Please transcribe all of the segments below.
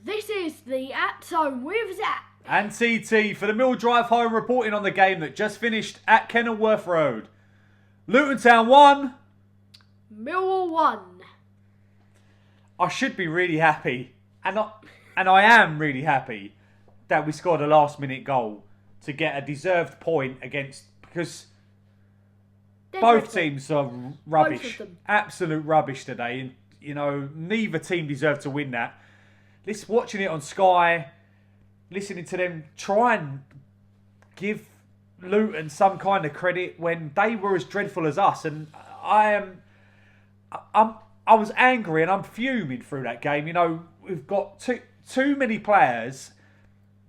This is the At Home with Zac and TT for the Mill Drive Home, reporting on the game that just finished at Kenilworth Road. Luton Town 1. Millwall 1. I should be really happy, and I am really happy that we scored a last-minute goal to get a deserved point because both teams are rubbish, absolute rubbish today, and neither team deserved to win that. Watching it on Sky, listening to them try and give Luton some kind of credit when they were as dreadful as us, and I was angry and I'm fuming through that game. We've got too many players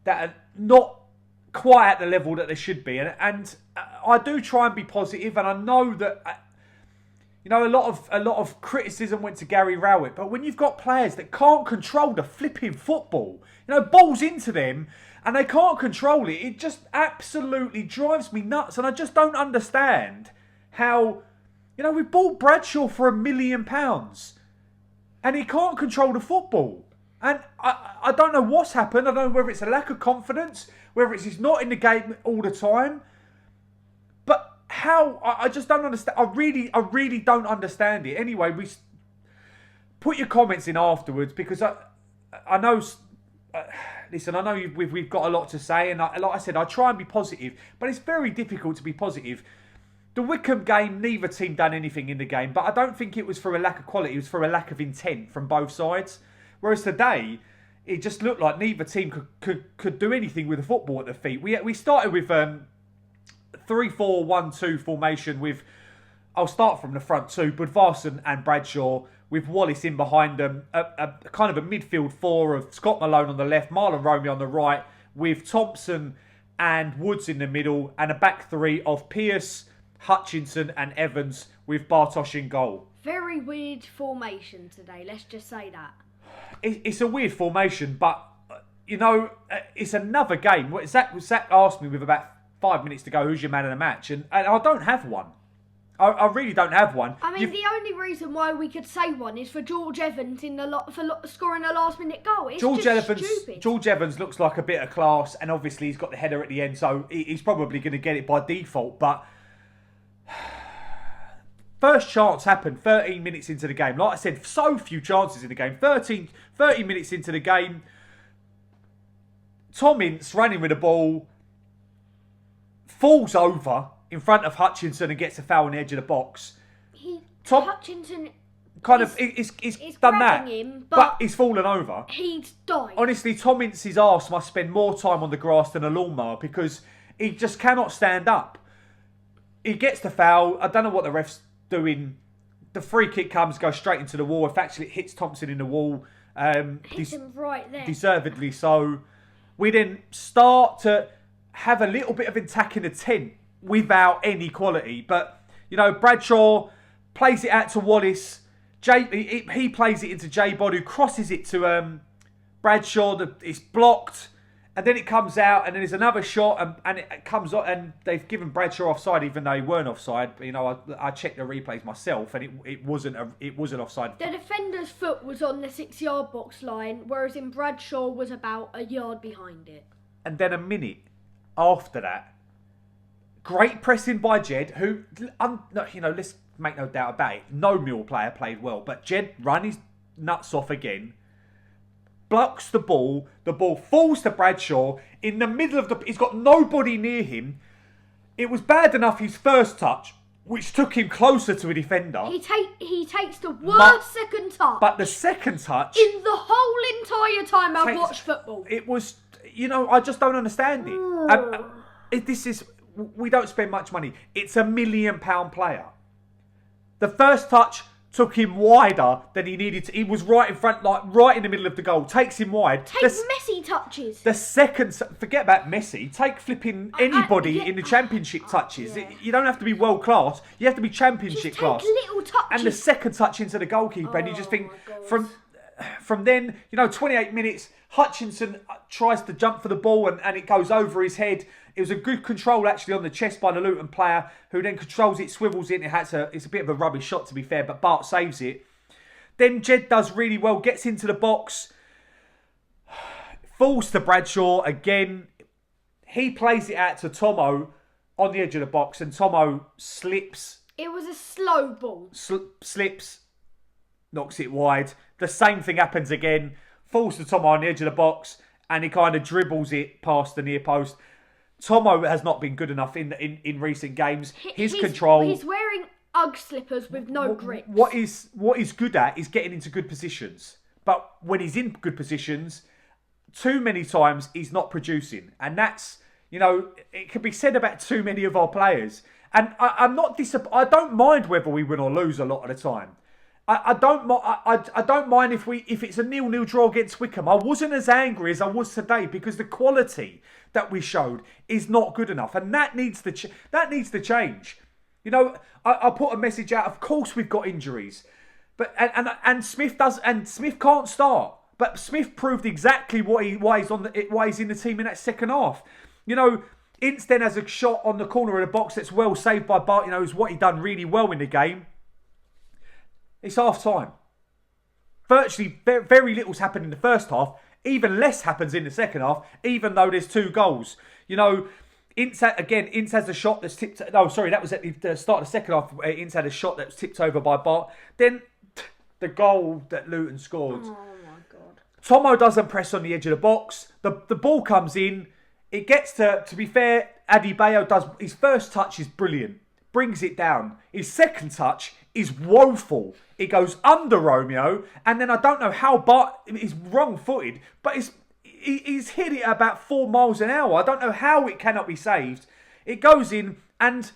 that are not quite at the level that they should be, and I do try and be positive, and I know that a lot of criticism went to Gary Rowett, but when you've got players that can't control the flipping football, balls into them and they can't control it, it just absolutely drives me nuts, and I just don't understand how we bought Bradshaw for £1 million and he can't control the football. And I don't know what's happened. I don't know whether it's a lack of confidence, whether it's he's not in the game all the time. But how? I just don't understand. I really don't understand it. Anyway, put your comments in afterwards, because I know. Listen, I know we've got a lot to say, and like I said, I try and be positive, but it's very difficult to be positive. The Wycombe game, neither team done anything in the game, but I don't think it was for a lack of quality. It was for a lack of intent from both sides. Whereas today, it just looked like neither team could do anything with the football at their feet. We started with 3-4-1-2 formation with, I'll start from the front two, Budvarsson and Bradshaw, with Wallace in behind them, a kind of a midfield four of Scott Malone on the left, Marlon Romeo on the right, with Thompson and Woods in the middle, and a back three of Pearce, Hutchinson and Evans, with Bartosz in goal. Very weird formation today, let's just say that. It's a weird formation, but, it's another game. Zac asked me with about 5 minutes to go, who's your man of the match? And I don't have one. I really don't have one. I mean, the only reason why we could say one is for George Evans for scoring a last-minute goal. It's stupid. George Evans looks like a bit of class, and obviously he's got the header at the end, so he's probably going to get it by default. But first chance happened 13 minutes into the game. Like I said, so few chances in the game. 30 minutes into the game, Tom Ince running with the ball, falls over in front of Hutchinson and gets a foul on the edge of the box. Hutchinson kind of he's done that, him, but he's fallen over. He's died. Honestly, Tom Ince's arse must spend more time on the grass than a lawnmower, because he just cannot stand up. He gets the foul. I don't know what the ref's doing. The free kick goes straight into the wall. In fact, it hits Thompson in the wall. Hits him right there. Deservedly so. We then start to have a little bit of attack in the tent without any quality. But, Bradshaw plays it out to Wallace. He plays it into J-Bod, who crosses it to Bradshaw. It's blocked. And then it comes out, and then there's another shot, and it comes on, and they've given Bradshaw offside, even though he weren't offside. I checked the replays myself, and it wasn't offside. The defender's foot was on the 6-yard box line, whereas in Bradshaw was about a yard behind it. And then a minute after that, great pressing by Jed, who, let's make no doubt about it, no Mill player played well, but Jed ran his nuts off again. Blocks the ball falls to Bradshaw in the middle of he's got nobody near him. It was bad enough his first touch, which took him closer to a defender. He takes the worst second touch. But the second touch, in the whole entire time I've watched football, it was, I just don't understand it. We don't spend much money. It's £1 million player. The first touch took him wider than he needed to. He was right in front, right in the middle of the goal. Takes him wide. Messi touches. The second... Forget about Messi. Take flipping anybody in the Championship touches. Yeah. You don't have to be world class. You have to be Championship class. Just take little touches. And the second touch into the goalkeeper. And you just think... From then, 28 minutes, Hutchinson tries to jump for the ball and it goes over his head. It was a good control actually on the chest by the Luton player, who then controls it, swivels it. It's a bit of a rubbish shot to be fair, but Bart saves it. Then Jed does really well, gets into the box. Falls to Bradshaw again. He plays it out to Tomo on the edge of the box, and Tomo slips. It was a slow ball. Slips, knocks it wide. The same thing happens again. Falls to Tomo on the edge of the box, and he kind of dribbles it past the near post. Tomo has not been good enough in recent games. His control. He's wearing Ugg slippers with no grip. What he's good at is getting into good positions. But when he's in good positions, too many times he's not producing. And that's, it could be said about too many of our players. And I don't mind whether we win or lose a lot of the time. I don't mind if it's a 0-0 draw against Wickham. I wasn't as angry as I was today because the quality that we showed is not good enough, and that needs to change. I put a message out. Of course, we've got injuries, but and Smith can't start. But Smith proved exactly why he's in the team in that second half. Ince then has a shot on the corner of the box that's well saved by Bart. Is what he done really well in the game. It's half time. Virtually very little's happened in the first half. Even less happens in the second half, even though there's 2 goals. Ince has a shot that's tipped. No, sorry, that was at the start of the second half. Ince had a shot that was tipped over by Bart. Then the goal that Luton scored. Oh my God. Tomo doesn't press on the edge of the box. The ball comes in. It gets to be fair, Adebayo does. His first touch is brilliant. Brings it down. His second touch is woeful. It goes under Romeo, and then I don't know how Bart is wrong-footed, but he's hit it at about 4 miles an hour. I don't know how it cannot be saved. It goes in, and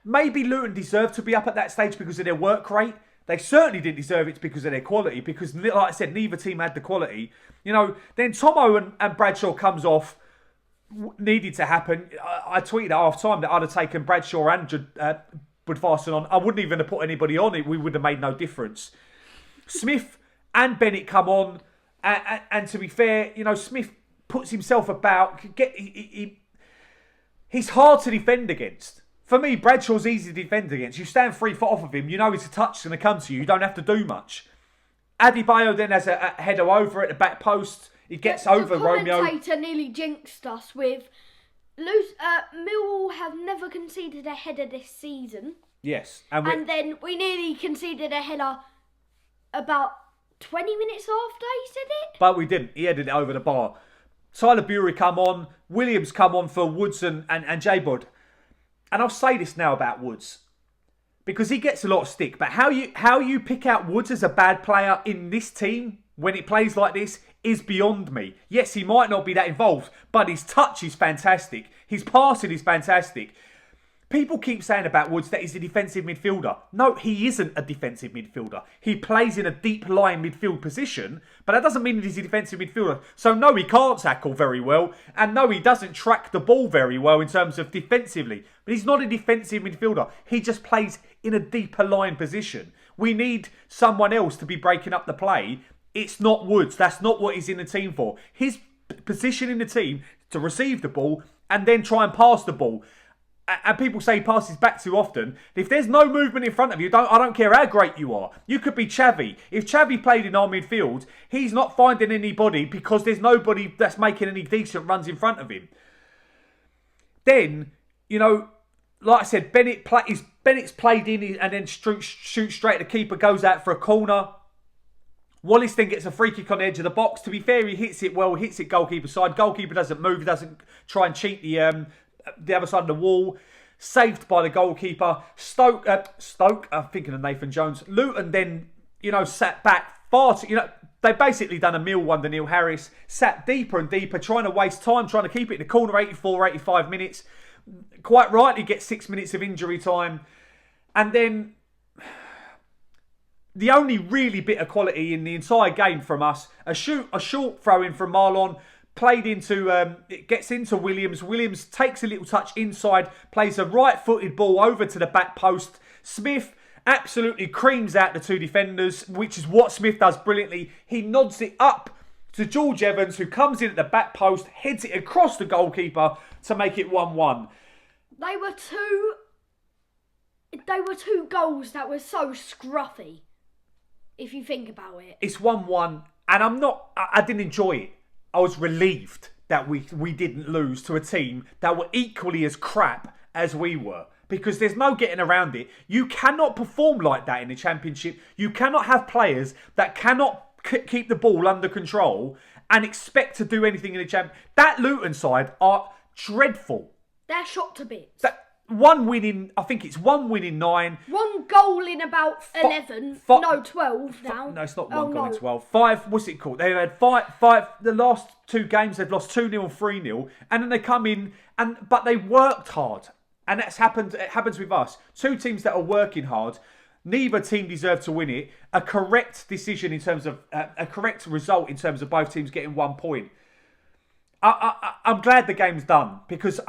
maybe Luton deserved to be up at that stage because of their work rate. They certainly didn't deserve it because of their quality, because, like I said, neither team had the quality. Then Tomo and Bradshaw comes off. Needed to happen. I tweeted at half-time that I'd have taken Bradshaw and Budvarsson on. I wouldn't even have put anybody on it. We would have made no difference. Smith and Bennett come on. And to be fair, Smith puts himself about. He's hard to defend against. For me, Bradshaw's easy to defend against. You stand 3 foot off of him. His touch's going to come to you. You don't have to do much. Adebayo then has a header over at the back post. He gets over Romeo. The commentator nearly jinxed us with Millwall have never conceded a header this season. Yes. And then we nearly conceded a header about 20 minutes after he said it. But we didn't. He headed it over the bar. Tyler Bury come on. Williams come on for Woods and J-Bud. And I'll say this now about Woods, because he gets a lot of stick. But how you pick out Woods as a bad player in this team when it plays like this is beyond me. Yes, he might not be that involved, but his touch is fantastic. His passing is fantastic. People keep saying about Woods that he's a defensive midfielder. No, he isn't a defensive midfielder. He plays in a deep-lying midfield position, but that doesn't mean that he's a defensive midfielder. So no, he can't tackle very well, and no, he doesn't track the ball very well in terms of defensively. But he's not a defensive midfielder. He just plays in a deeper-lying position. We need someone else to be breaking up the play. It's not Woods. That's not what he's in the team for. His position in the team is to receive the ball and then try and pass the ball. And people say he passes back too often. If there's no movement in front of you, I don't care how great you are. You could be Xavi. If Xavi played in our midfield, he's not finding anybody because there's nobody that's making any decent runs in front of him. Then, like I said, Bennett's played in and then shoots straight at the keeper, goes out for a corner. Wallace then gets a free kick on the edge of the box. To be fair, he hits it well, hits it goalkeeper side. Goalkeeper doesn't move, doesn't try and cheat the other side of the wall. Saved by the goalkeeper. Stoke, I'm thinking of Nathan Jones. Luton then, sat back far too, they basically done a Mill one to Neil Harris. Sat deeper and deeper, trying to waste time, trying to keep it in the corner 84, 85 minutes. Quite rightly get 6 minutes of injury time. And then the only really bit of quality in the entire game from us, a short throw in from Marlon, played into, it gets into Williams. Williams takes a little touch inside, plays a right-footed ball over to the back post. Smith absolutely creams out the 2 defenders, which is what Smith does brilliantly. He nods it up to George Evans, who comes in at the back post, heads it across the goalkeeper to make it 1-1. They were two goals that were so scruffy, if you think about it. It's 1-1. And I didn't enjoy it. I was relieved that we didn't lose to a team that were equally as crap as we were. Because there's no getting around it. You cannot perform like that in the Championship. You cannot have players that cannot keep the ball under control and expect to do anything in the Championship. That Luton side are dreadful. They're shot to bits. I think it's 1 win in 9. 1 goal in about 11. 12 now. No, it's not 1 goal in 12. 5, what's it called? They had 5, the last 2 games, they've lost 2-0 and 3-0. And then they come in, but they worked hard. And it happens with us. 2 teams that are working hard. Neither team deserved to win it. A correct decision in terms of, a correct result in terms of both teams getting 1 point. I'm glad the game's done because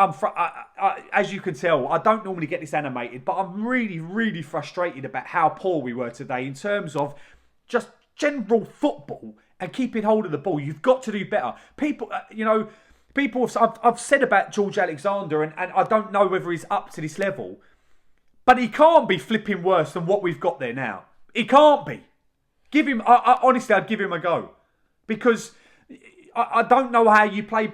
as you can tell, I don't normally get this animated, but I'm really, really frustrated about how poor we were today in terms of just general football and keeping hold of the ball. You've got to do better. People, I've said about George Alexander, and I don't know whether he's up to this level, but he can't be flipping worse than what we've got there now. He can't be. Honestly, I'd give him a go because I don't know how you play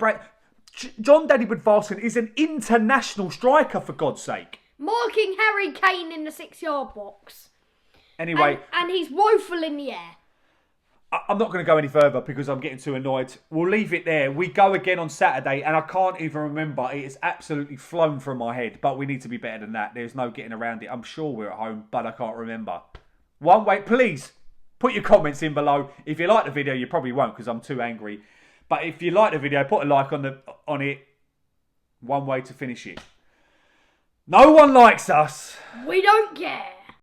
John Daddy Woodvarsson is an international striker, for God's sake. Marking Harry Kane in the 6-yard box. Anyway. And he's woeful in the air. I'm not going to go any further because I'm getting too annoyed. We'll leave it there. We go again on Saturday and I can't even remember. It is absolutely flown from my head. But we need to be better than that. There's no getting around it. I'm sure we're at home, but I can't remember. Please, put your comments in below. If you like the video, you probably won't because I'm too angry. But if you like the video, put a like on it. One way to finish it. No one likes us. We don't care.